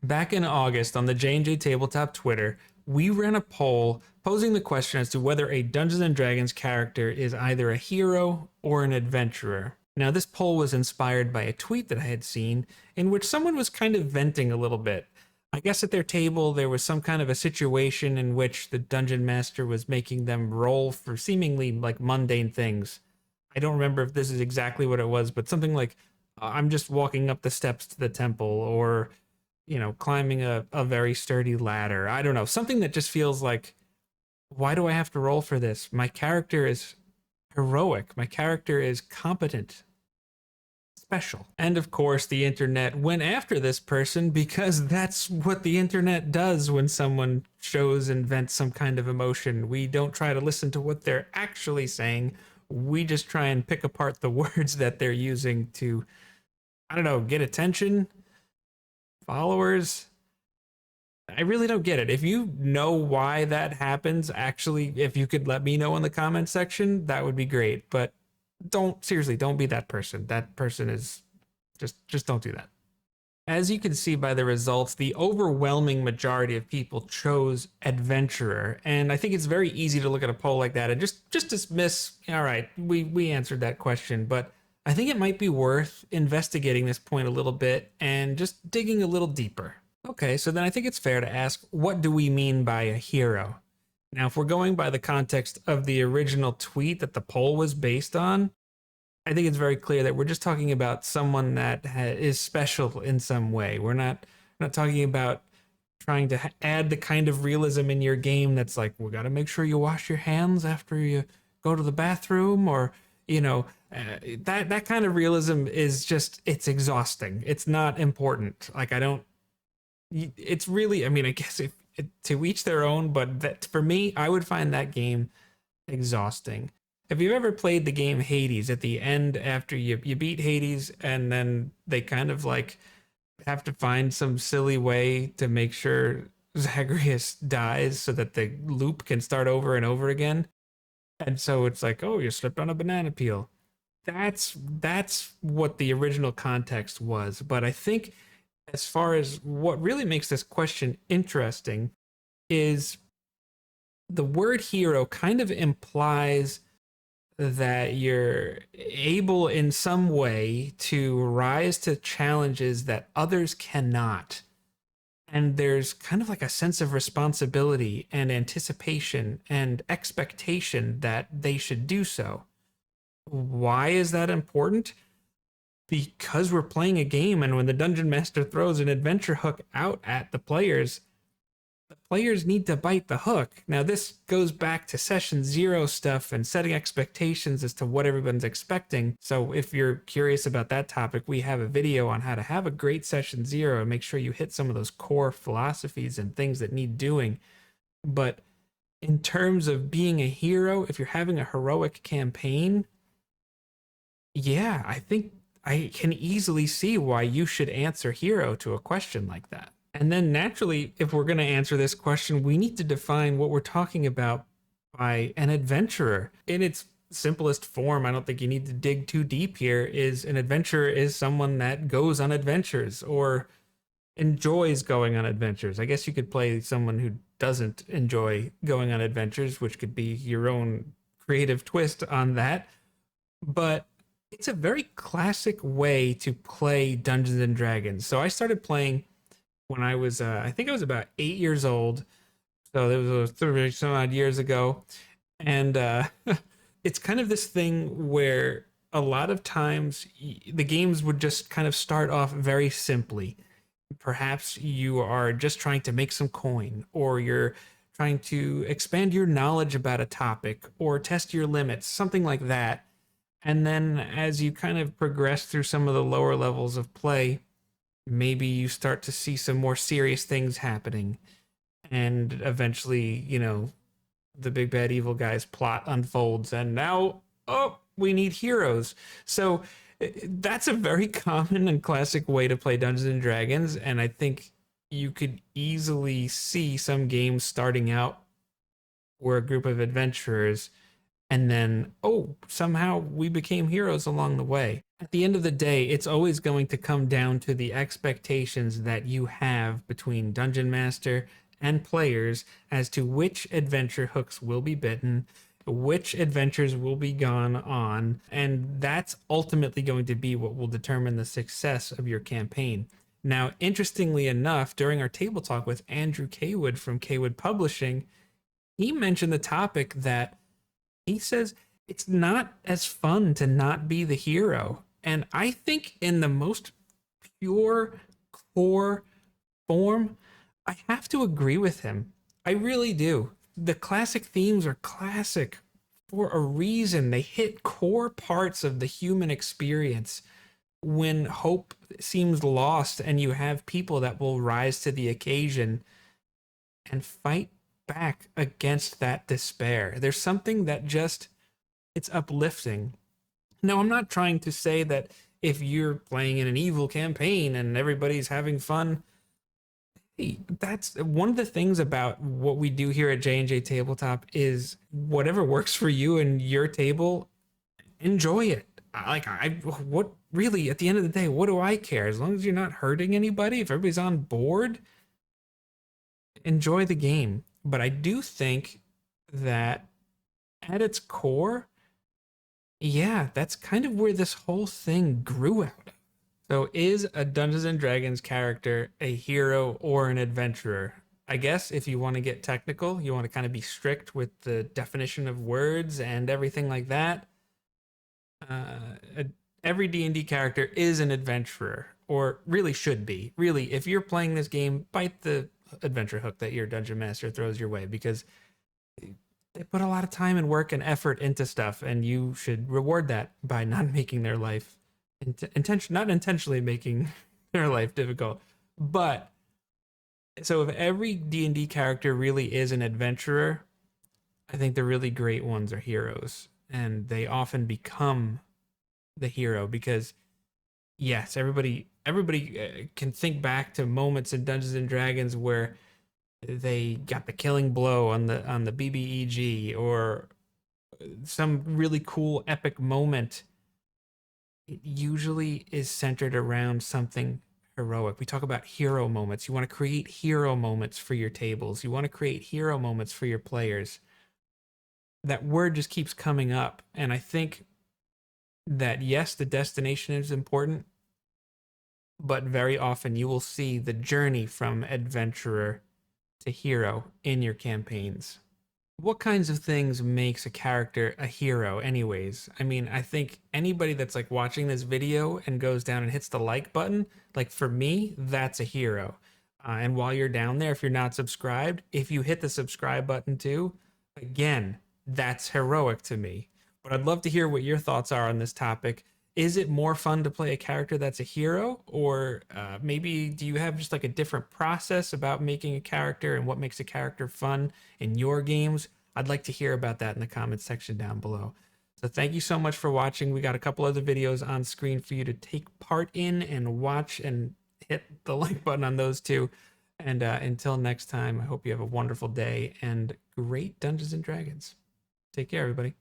Back in August on the JNJtabletop Twitter, we ran a poll posing the question as to whether a Dungeons and Dragons character is either a hero or an adventurer. Now, this poll was inspired by a tweet that I had seen in which someone was kind of venting a little bit. I guess at their table there was some kind of a situation in which the dungeon master was making them roll for seemingly like mundane things. I don't remember if this is exactly what it was, but something like I'm just walking up the steps to the temple, or climbing a very sturdy ladder. I don't know. Something that just feels like, why do I have to roll for this? My character is heroic. My character is competent, special. And of course, the internet went after this person because that's what the internet does when someone shows and vents some kind of emotion. We don't try to listen to what they're actually saying. We just try and pick apart the words that they're using to, I don't know, get attention, followers. I really don't get it. If you know why that happens, actually, if you could let me know in the comment section, that would be great. But seriously, don't be that person. That person is just don't do that. As you can see by the results, the overwhelming majority of people chose adventurer, and I think it's very easy to look at a poll like that and just dismiss, all right, we answered that question. But I think it might be worth investigating this point a little bit and just digging a little deeper. Okay, so then I think it's fair to ask, what do we mean by a hero? Now, if we're going by the context of the original tweet that the poll was based on, I think it's very clear that we're just talking about someone that is special in some way. We're not talking about trying to add the kind of realism in your game that's like, we got to make sure you wash your hands after you go to the bathroom, or that kind of realism is just, it's exhausting. It's not important. Like, it's really, I mean, I guess to each their own, but that, for me, I would find that game exhausting. Have you ever played the game Hades? At the end, after you beat Hades, and then they kind of like have to find some silly way to make sure Zagreus dies so that the loop can start over and over again. And so it's like, oh, you slipped on a banana peel. That's what the original context was. But I think as far as what really makes this question interesting is the word hero kind of implies that you're able in some way to rise to challenges that others cannot. And there's kind of like a sense of responsibility and anticipation and expectation that they should do so. Why is that important? Because we're playing a game, and when the dungeon master throws an adventure hook out at the players need to bite the hook. Now, this goes back to session 0 stuff and setting expectations as to what everyone's expecting. So if you're curious about that topic, we have a video on how to have a great session 0 and make sure you hit some of those core philosophies and things that need doing. But in terms of being a hero, if you're having a heroic campaign, yeah, I think I can easily see why you should answer hero to a question like that. And then naturally, if we're going to answer this question, we need to define what we're talking about by an adventurer. In its simplest form, I don't think you need to dig too deep here, is an adventurer is someone that goes on adventures or enjoys going on adventures. I guess you could play someone who doesn't enjoy going on adventures, which could be your own creative twist on that. But it's a very classic way to play Dungeons and Dragons. So I started playing when I was, I think I was about 8 years old. So that was 30 some odd years ago. And it's kind of this thing where a lot of times the games would just kind of start off very simply. Perhaps you are just trying to make some coin, or you're trying to expand your knowledge about a topic or test your limits, something like that. And then as you kind of progress through some of the lower levels of play, maybe you start to see some more serious things happening. And eventually, the big bad evil guy's plot unfolds. And now, oh, we need heroes. So that's a very common and classic way to play Dungeons and Dragons. And I think you could easily see some games starting out where a group of adventurers, and then, oh, somehow we became heroes along the way. At the end of the day, it's always going to come down to the expectations that you have between Dungeon Master and players as to which adventure hooks will be bitten, which adventures will be gone on, and that's ultimately going to be what will determine the success of your campaign. Now, interestingly enough, during our table talk with Andrew Kaywood from Kaywood Publishing, he mentioned the topic that he says it's not as fun to not be the hero. And I think in the most pure core form, I have to agree with him. I really do. The classic themes are classic for a reason. They hit core parts of the human experience when hope seems lost and you have people that will rise to the occasion and fight back against that despair. There's something that just, it's uplifting. Now, I'm not trying to say that if you're playing in an evil campaign and everybody's having fun, hey, that's one of the things about what we do here at J&J Tabletop is whatever works for you and your table, enjoy it. What really, at the end of the day, what do I care? As long as you're not hurting anybody, if everybody's on board, enjoy the game. But I do think that at its core, yeah, that's kind of where this whole thing grew out of. So, is a Dungeons and Dragons character a hero or an adventurer? I guess if you want to get technical, you want to kind of be strict with the definition of words and everything like that. Uh, every D&D character is an adventurer, or really should be. Really, if you're playing this game, bite the adventure hook that your dungeon master throws your way, because they put a lot of time and work and effort into stuff, and you should reward that by not making their life not intentionally making their life difficult. But so if every D&D character really is an adventurer, I think the really great ones are heroes, and they often become the hero because yes, everybody can think back to moments in Dungeons and Dragons where they got the killing blow on the BBEG, or some really cool epic moment. It usually is centered around something heroic. We talk about hero moments. You want to create hero moments for your tables. You want to create hero moments for your players. That word just keeps coming up. And I think that, yes, the destination is important, but very often you will see the journey from adventurer to hero in your campaigns. What kinds of things makes a character a hero anyways? I mean, I think anybody that's like watching this video and goes down and hits the like button, like for me, that's a hero. And while you're down there, if you're not subscribed, if you hit the subscribe button too, again, that's heroic to me. But I'd love to hear what your thoughts are on this topic. Is it more fun to play a character that's a hero, or maybe do you have just like a different process about making a character and what makes a character fun in your games? I'd like to hear about that in the comments section down below. So thank you so much for watching. We got a couple other videos on screen for you to take part in and watch, and hit the like button on those too. And until next time, I hope you have a wonderful day and great Dungeons and Dragons. Take care, everybody.